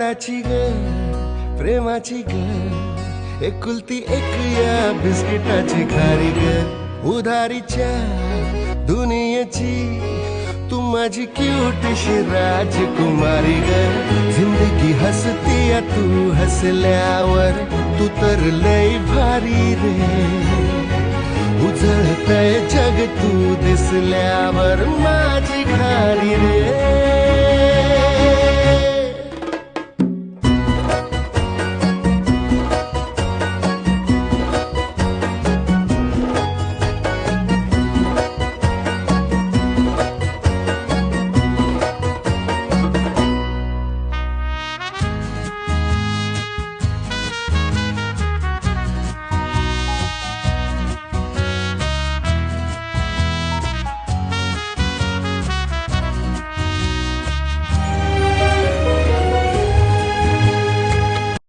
ताची ग प्रेमाची ग एकुलती एक या बिस्किटाची खारी ग उधारीच्या दुनियेची तू माझी क्यूटशी राजकुमारी ग जिंदगी हसती या तू हसल्यावर तू तर लय भारी रे उजळतय जग तू दिसल्यावर माझी खारी रे